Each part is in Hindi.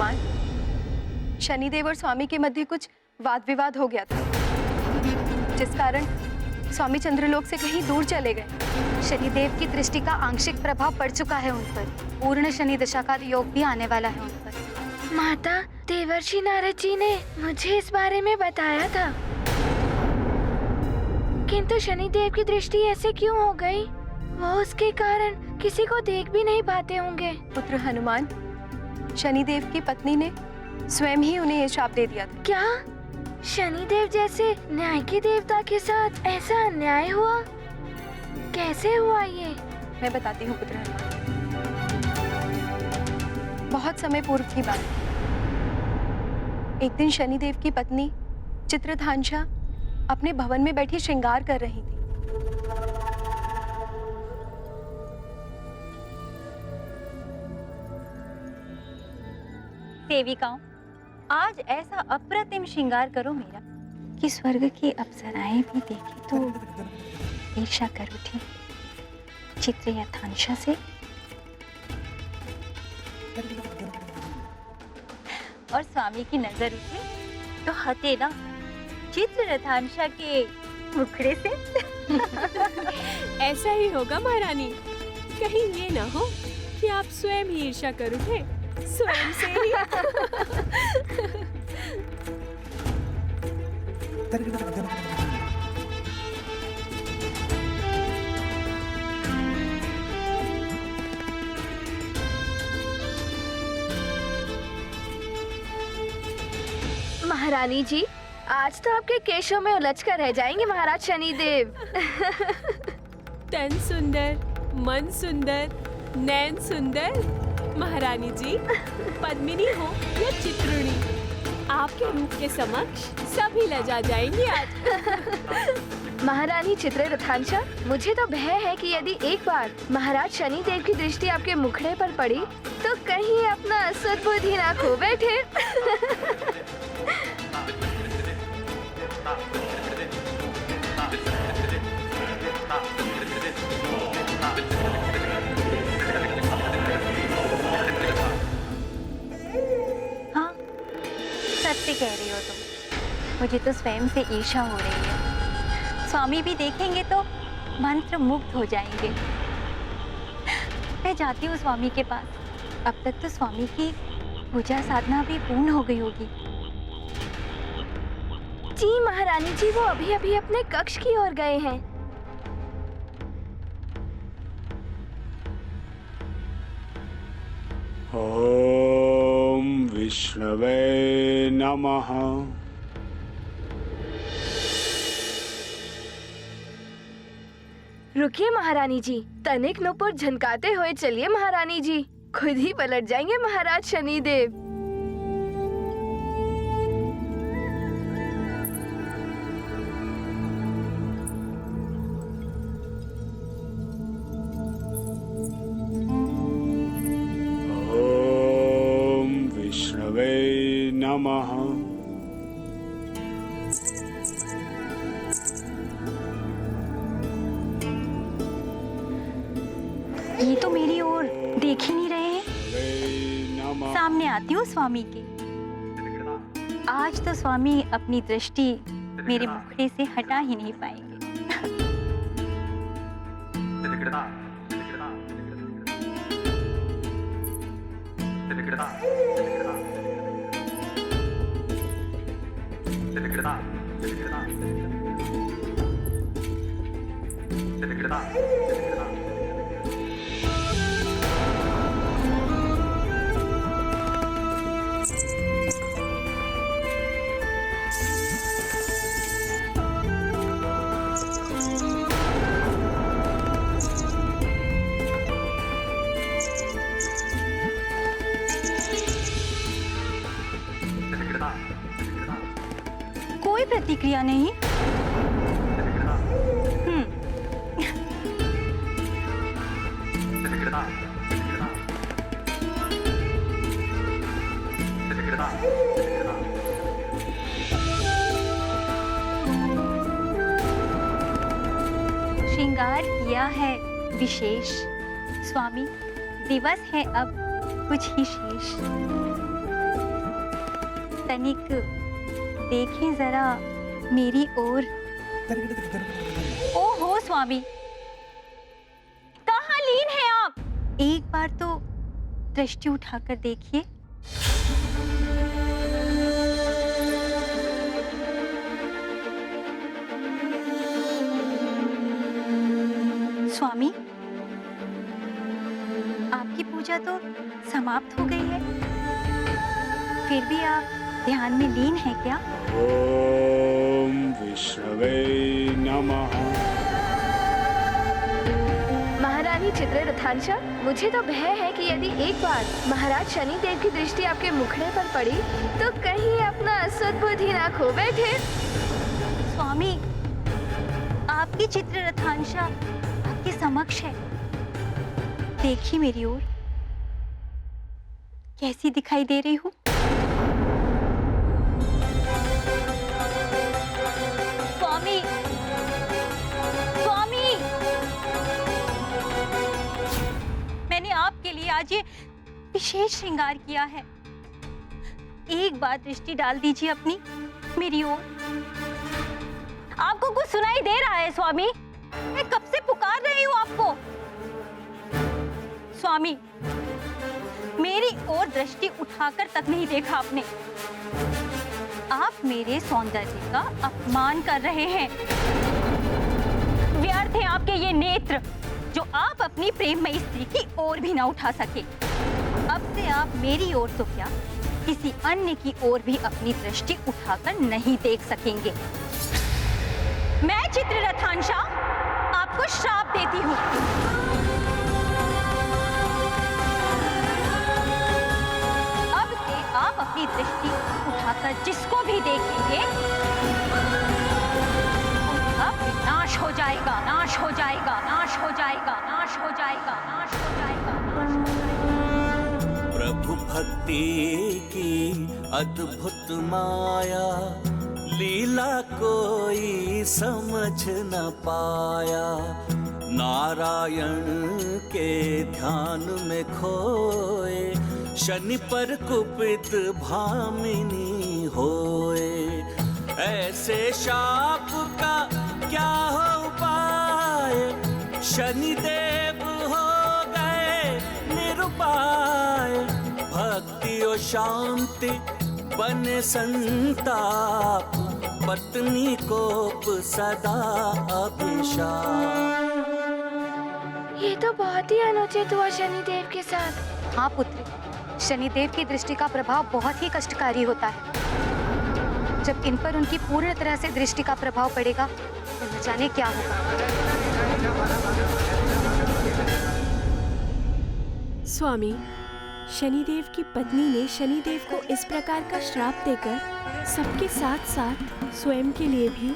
हनुमान, शनिदेव और स्वामी के मध्य कुछ वाद विवाद हो गया था, जिस कारण स्वामी चंद्रलोक से कहीं दूर चले गए। शनिदेव की दृष्टि का आंशिक प्रभाव पड़ चुका है उन पर। पूर्ण शनि दशा का योग भी आने वाला है उन पर। माता, देवर्षि नारद जी ने मुझे इस बारे में बताया था, किंतु शनिदेव की दृष्टि ऐसे क्यों हो गई? वो उसके कारण किसी को देख भी नहीं पाते होंगे। पुत्र हनुमान, शनिदेव की पत्नी ने स्वयं ही उन्हें ये शाप दे दिया था। क्या शनिदेव जैसे न्याय के देवता के साथ ऐसा अन्याय हुआ? कैसे हुआ ये? मैं बताती हूँ पुत्र हनुमान। बहुत समय पूर्व की बात है। एक दिन शनिदेव की पत्नी चित्रधांशा अपने भवन में बैठी श्रृंगार कर रही थी। सेविकाओं, आज ऐसा अप्रतिम श्रृंगार करो मेरा कि स्वर्ग की अप्सराएं भी देखें तो ईर्ष्या कर उठी। चित्र या थांशा से और स्वामी की नजर उठे तो हते ना चित्र रथांशा के मुखड़े से। ऐसा ही होगा महारानी। कहीं ये ना हो कि आप स्वयं ही ईर्ष्या कर उठे, स्वयं से ही। महारानी जी, आज तो आपके केशों में उलझ कर रह जाएंगे महाराज शनिदेव। तन सुंदर, मन सुंदर, नैन सुंदर। महारानी जी, पद्मिनी हो या चित्रुणी, आपके रूप के समक्ष सभी लजा जाएंगे आज। महारानी चित्ररथांशा, मुझे तो भय है कि यदि एक बार महाराज शनिदेव की दृष्टि आपके मुखड़े पर पड़ी तो कहीं अपना सद्बुद्धि ना खो बैठे। हाँ, सत्य कह रही हो तुम। मुझे तो स्वयं से ईर्ष्या हो रही है। स्वामी भी देखेंगे तो मंत्र मुग्ध हो जाएंगे। मैं जाती हूँ स्वामी के पास। अब तक तो स्वामी की पूजा साधना भी पूर्ण हो गई होगी। जी महारानी जी, वो अभी अभी अपने कक्ष की ओर गए हैं। ओम विष्णवे नमः। रुकिए महारानी जी, तनिक नुपुर झनकाते हुए चलिए महारानी जी, खुद ही पलट जाएंगे महाराज शनिदेव। ओम विष्णवे नमः। ये तो मेरी ओर देख ही नहीं रहे हैं। नमः। सामने आती हूँ स्वामी के। आज तो स्वामी अपनी दृष्टि मेरे मुखड़े से हटा ही नहीं पाएंगे। कोई प्रतिक्रिया नहीं। श्रृंगार किया है विशेष। स्वामी, दिवस है अब कुछ ही शेष। तनिक देखें जरा मेरी ओर। ओहो स्वामी, कहाँ लीन हैं आप? एक बार तो दृष्टि उठाकर देखिए। स्वामी, आपकी पूजा तो समाप्त हो गई है, फिर भी आप ध्यान में लीन हैं क्या? ओम विष्णवे नमः। महारानी चित्ररथांशा, मुझे तो भय है कि यदि एक बार महाराज शनिदेव की दृष्टि आपके मुखड़े पर पड़ी तो कहीं अपना सद्बुद्धि ना खो बैठे। स्वामी, आपकी चित्ररथांशा आपके समक्ष है, देखिए मेरी ओर, कैसी दिखाई दे रही हूँ? स्वामी, स्वामी, मैंने आपके लिए आज ये विशेष श्रृंगार किया है, एक बार दृष्टि डाल दीजिए अपनी मेरी ओर। आपको कुछ सुनाई दे रहा है स्वामी? मैं कब से पुकार रही हूँ आपको। स्वामी, मेरी ओर दृष्टि उठाकर तक नहीं देखा आपने। आप मेरे सौंदर्य का अपमान कर रहे हैं। व्यर्थ हैं आपके ये नेत्र जो आप अपनी प्रेममयी स्त्री की ओर भी ना उठा सके। अब से आप मेरी ओर तो क्या, किसी अन्य की ओर भी अपनी दृष्टि उठाकर नहीं देख सकेंगे। मैं चित्ररथांशा आपको श्राप देती हूँ। अब से आप अपनी दृष्टि उठाकर जिसको भी देखेंगे उसका नाश हो जाएगा, नाश हो जाएगा, नाश हो जाएगा, नाश हो जाएगा, नाश हो जाएगा, नाश हो जाएगा। प्रभु भक्ति की अद्भुत माया, लीला कोई समझ न पाया। नारायण के ध्यान में खोए, शनि पर कुपित भामिनी होए। ऐसे शाप का क्या हो पाए, शनिदेव हो गए निरुपाय। भक्ति और शांति बने संताप, पत्नी कोप सदा अभिशाप। ये तो बहुत ही अनुचित हुआ शनिदेव के साथ। हाँ पुत्री, शनिदेव की दृष्टि का प्रभाव बहुत ही कष्टकारी होता है। जब इन पर उनकी पूर्ण तरह से दृष्टि का प्रभाव पड़ेगा तो न जाने क्या होगा। स्वामी, शनिदेव की पत्नी ने शनिदेव को इस प्रकार का श्राप देकर सबके साथ साथ स्वयं के लिए भी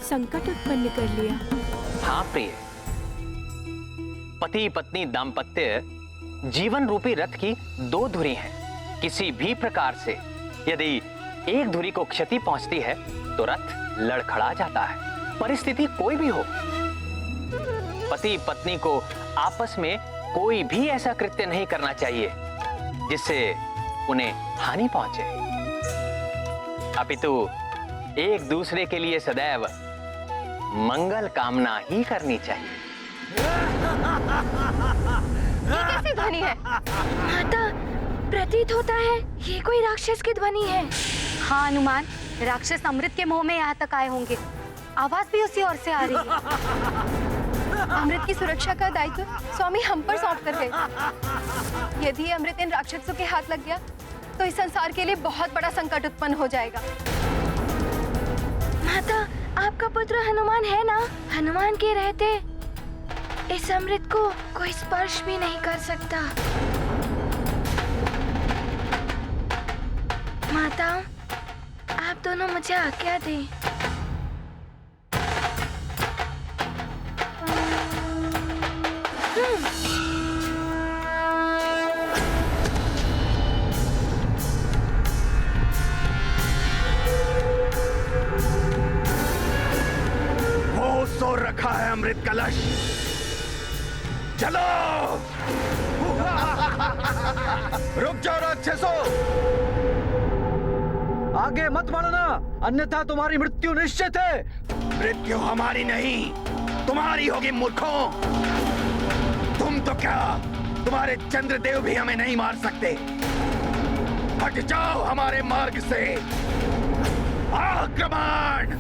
संकट उत्पन्न कर लिया। हाँ प्रिय, पति पत्नी दाम्पत्य जीवन रूपी रथ की दो धुरी हैं। किसी भी प्रकार से यदि एक धुरी को क्षति पहुंचती है तो रथ लड़खड़ा जाता है। परिस्थिति कोई भी हो, पति पत्नी को आपस में कोई भी ऐसा कृत्य नहीं करना चाहिए जिससे उन्हें हानि पहुंचे, अपितु एक दूसरे के लिए सदैव मंगल कामना ही करनी चाहिए। ये कैसी ध्वनि है? माता, प्रतीत होता है ये कोई राक्षस की ध्वनि है। हाँ हनुमान, राक्षस अमृत के मोह में यहाँ तक आए होंगे। आवाज भी उसी ओर से आ रही है। अमृत की सुरक्षा का दायित्व स्वामी हम पर सौंप कर गए। यदि अमृत इन राक्षसों के हाथ लग गया तो इस संसार के लिए बहुत बड़ा संकट उत्पन्न हो जाएगा। माता, आपका पुत्र हनुमान है ना? हनुमान के रहते इस अमृत को कोई स्पर्श भी नहीं कर सकता। माता, आप दोनों मुझे आज्ञा दें। वो सो रखा है अमृत कलश, चलो। रुक जाओ राक्षसों, आगे मत बढ़ना, अन्यथा तुम्हारी मृत्यु निश्चित है। मृत्यु हमारी नहीं, तुम्हारी होगी मूर्खों। तुम तो क्या, तुम्हारे चंद्रदेव भी हमें नहीं मार सकते। हट जाओ हमारे मार्ग से। आक्रमण!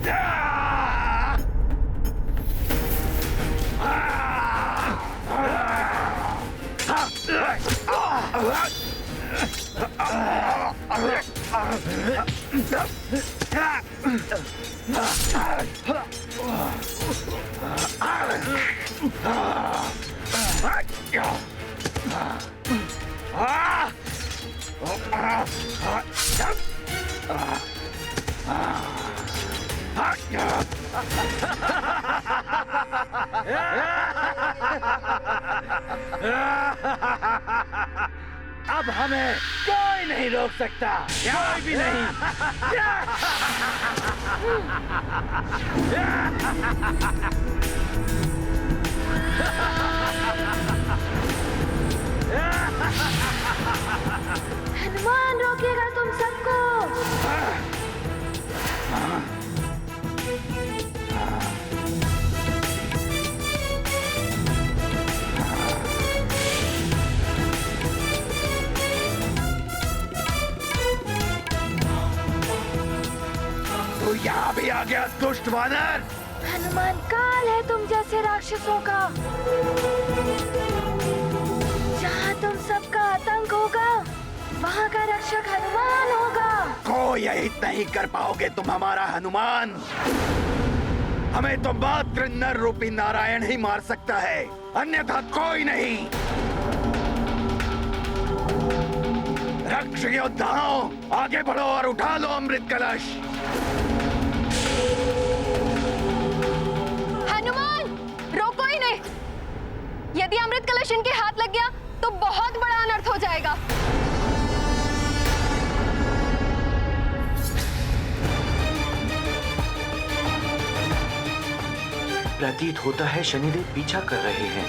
अब हमें कोई नहीं रोक सकता, कोई भी नहीं। हनुमान रोकेगा तुम सबको। तू यहाँ भी आ गया दुष्ट वानर। हनुमान काल है तुम जैसे राक्षसों का। जहाँ तुम सबका आतंक होगा, वहाँ का रक्षक हनुमान होगा। कोई हित नहीं कर पाओगे तुम हमारा हनुमान। हमें तो मात्र नर रूपी नारायण ही मार सकता है, अन्यथा कोई नहीं। रक्ष योद्धाओं, आगे बढ़ो और उठा लो अमृत कलश। हनुमान, रोको ही नहीं। यदि अमृत कलश इनके हाथ लग गया तो बहुत बड़ा अनर्थ हो जाएगा। प्रतीत होता है शनिदेव पीछा कर रहे हैं।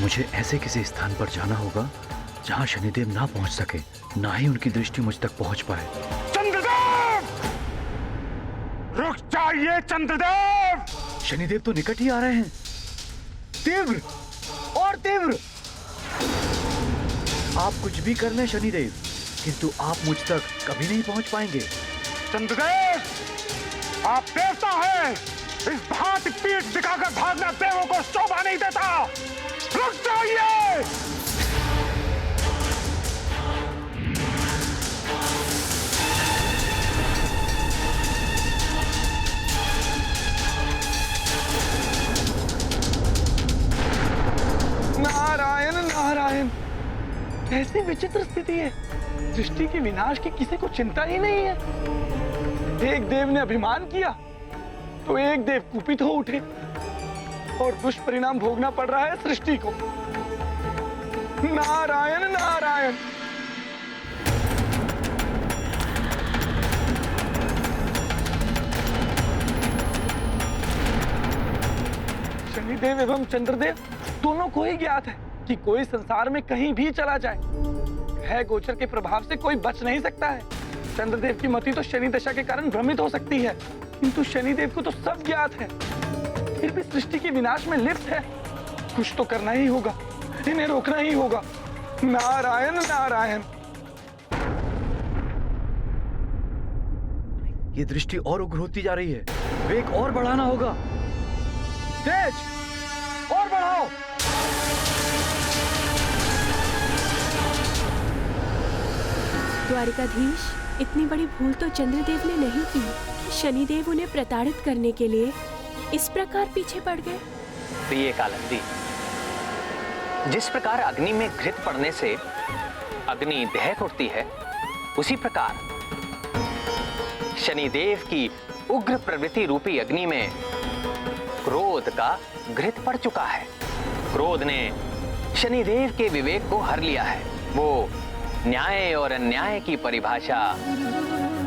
मुझे ऐसे किसी स्थान पर जाना होगा जहां शनिदेव ना पहुंच सके, ना ही उनकी दृष्टि मुझ तक पहुंच पाए। चंद्रदेव! रुक जाइए चंद्रदेव! शनिदेव तो निकट ही आ रहे हैं। तीव्र और तीव्र। आप कुछ भी कर लें शनिदेव, किंतु आप मुझ तक कभी नहीं पहुंच पाएंगे। चंद्रदेव, आप देवता हैं। इस भांति पीठ दिखाकर भागना देवों को शोभा नहीं देता। रुक जाइए। नारायण नारायण, कैसी विचित्र स्थिति है। दृष्टि के विनाश की किसी को चिंता ही नहीं है। एक देव ने अभिमान किया तो एक देव कुपित हो उठे और दुष्परिणाम भोगना पड़ रहा है सृष्टि को। नारायण नारायण। शनिदेव एवं चंद्रदेव दोनों को ही ज्ञात है कि कोई संसार में कहीं भी चला जाए, ग्रह गोचर के प्रभाव से कोई बच नहीं सकता है। चंद्रदेव की मति तो शनि दशा के कारण भ्रमित हो सकती है, किंतु शनिदेव को तो सब ज्ञात है। फिर भी सृष्टि के विनाश में लिप्त है। कुछ तो करना ही होगा, इन्हें रोकना ही होगा। नारायण नारायण। ये दृष्टि और उग्र होती जा रही है, वेग और बढ़ाना होगा। तेज और बढ़ाओ। द्वारिकाधीश, इतनी बड़ी भूल तो चंद्रदेव ने नहीं की कि शनिदेव उन्हें प्रताड़ित करने के लिए इस प्रकार पीछे पड़ गए। प्रिय कालिंदी, जिस प्रकार अग्नि में घृत पड़ने से अग्नि दहक उठती है, उसी प्रकार शनिदेव की उग्र प्रवृत्ति रूपी अग्नि में क्रोध का घृत पड़ चुका है। क्रोध ने शनिदेव के विवेक को हर लिया है। वो न्याय और अन्याय की परिभाषा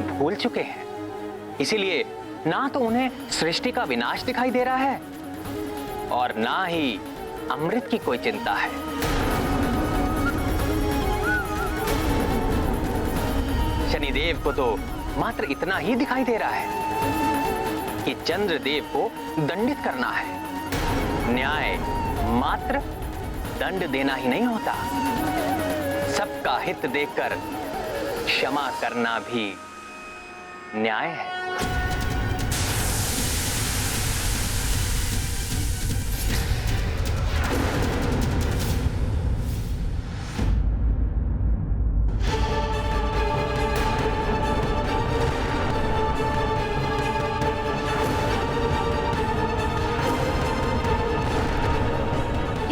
भूल चुके हैं। इसीलिए ना तो उन्हें सृष्टि का विनाश दिखाई दे रहा है और ना ही अमृत की कोई चिंता है। शनिदेव को तो मात्र इतना ही दिखाई दे रहा है कि चंद्रदेव को दंडित करना है। न्याय मात्र दंड देना ही नहीं होता, सबका हित देखकर क्षमा करना भी न्याय है।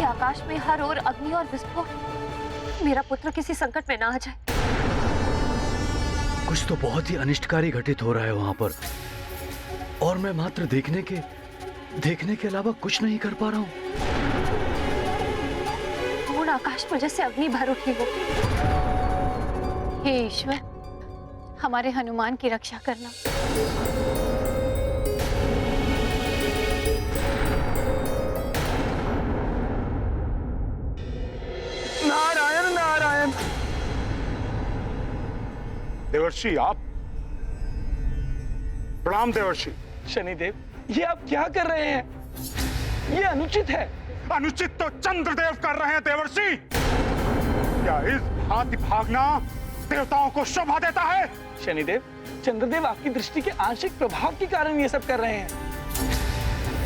आकाश में हर ओर अग्नि और विस्फोट, मेरा पुत्र किसी संकट में ना आ जाए। कुछ तो बहुत ही अनिष्टकारी घटित हो रहा है वहां पर, और मैं मात्र देखने के अलावा कुछ नहीं कर पा रहा हूं। पूर्ण आकाश में जैसे अग्नि भर उठी हो। हे ईश्वर, हमारे हनुमान की रक्षा करना। नारायण नारायण। देवर्षि, आप प्रणाम। देवर्षि शनिदेव, ये आप क्या कर रहे हैं? ये अनुचित है। अनुचित तो चंद्रदेव कर रहे हैं देवर्षि। क्या इस भांति भागना देवताओं को शोभा देता है? शनिदेव, चंद्रदेव आपकी दृष्टि के आंशिक प्रभाव के कारण ये सब कर रहे हैं,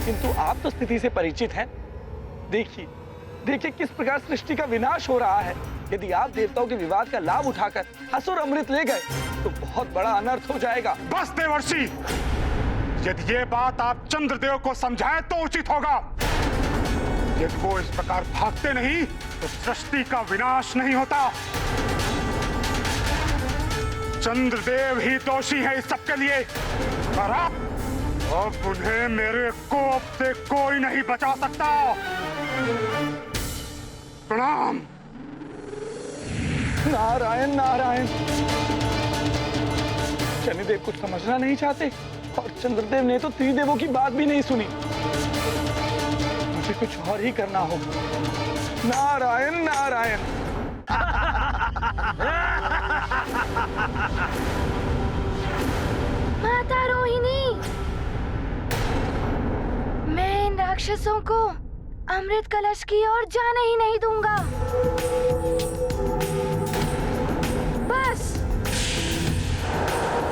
किंतु आप तो स्थिति से परिचित हैं। देखिए देखिए किस प्रकार सृष्टि का विनाश हो रहा है। यदि आप देवताओं के विवाद का लाभ उठाकर असुर अमृत ले गए तो बहुत बड़ा अनर्थ हो जाएगा। बस देवर्षि, यदि ये बात आप चंद्रदेव को समझाएं तो उचित होगा। यदि वो इस प्रकार भागते नहीं तो सृष्टि का विनाश नहीं होता। चंद्रदेव ही दोषी है इस सब के लिए, और अब उन्हें मेरे कोप से कोई नहीं बचा सकता। प्रणाम। नारायण नारायण। शनिदेव कुछ समझना नहीं चाहते और चंद्रदेव ने तो त्रिदेवों की बात भी नहीं सुनी। मुझे कुछ और ही करना होगा। नारायण नारायण। माता रोहिणी, मैं इन राक्षसों को अमृत कलश की ओर जाने ही नहीं दूंगा। बस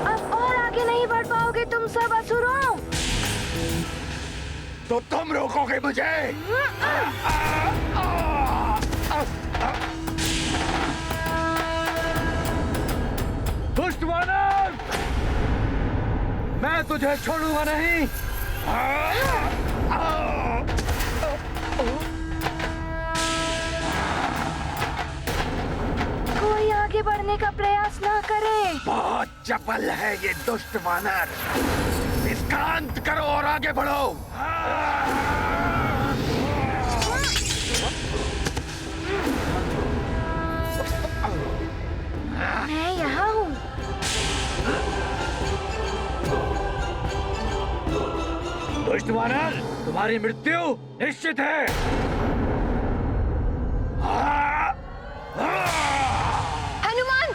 अब और आगे नहीं बढ़ पाओगे तुम सब असुरों। तो तुम रोकोगे मुझे? दुष्ट वानर, मैं तुझे छोड़ूंगा नहीं। कोई आगे बढ़ने का प्रयास ना करे। बहुत चपल है ये दुष्ट वानर। इसका अंत करो और आगे बढ़ो। मैं यहाँ हूँ। दुष्ट वानर, तुम्हारी मृत्यु निश्चित है। हनुमान!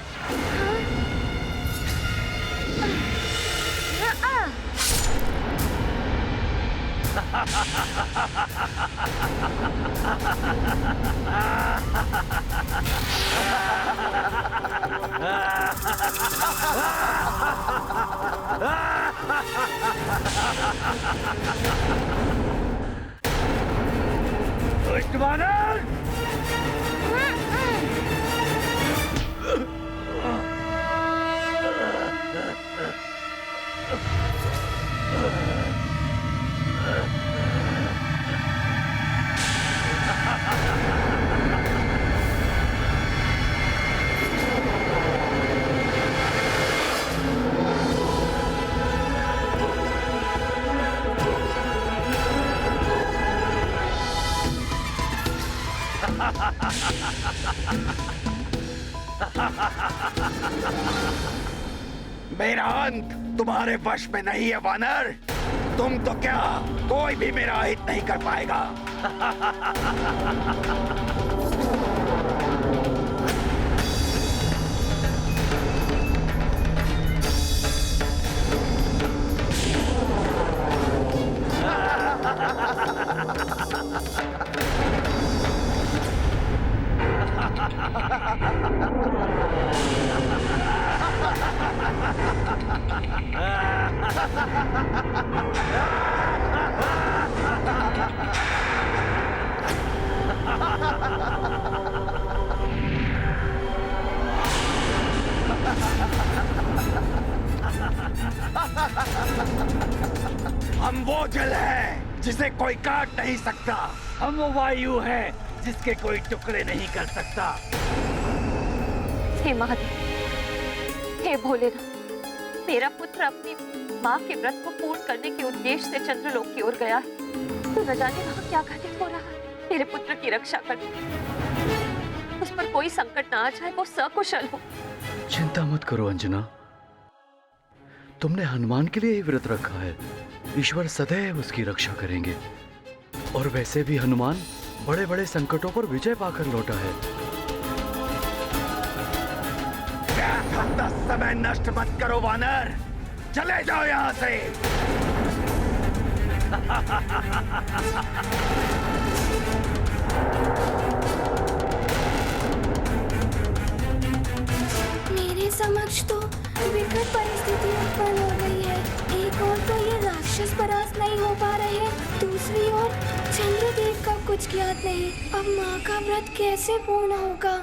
दुष्ट वानर! मेरा अंत तुम्हारे वश में नहीं है वानर। तुम तो क्या, कोई भी मेरा हित नहीं कर पाएगा। जिसे कोई काट नहीं सकता। हम वो वायु हैं जिसके कोई टुकड़े नहीं कर सकता। हे महादेव, हे भोलेनाथ, मेरा पुत्र अपनी माँ के व्रत को पूर्ण करने के उद्देश्य से चंद्रलोक की ओर गया है। तो न जाने वहाँ क्या घटित हो रहा है। मेरे पुत्र की रक्षा कर, उस पर कोई संकट ना आ जाए, वो सकुशल हो। चिंता मत करो अंजना, तुमने हनुमान के लिए ही व्रत रखा है। ईश्वर सदैव उसकी रक्षा करेंगे। और वैसे भी हनुमान बड़े बड़े संकटों पर विजय पाकर लौटा है। समय नष्ट मत करो वानर, चले जाओ यहाँ से। मेरे समक्ष तो विकट परिस्थिति उत्पन्न हो गई है। एक ओर तो ये राक्षस परास्त नहीं हो पा रहे हैं, दूसरी ओर चंद्रदेव का कुछ ज्ञात नहीं। अब माँ का व्रत कैसे पूर्ण होगा?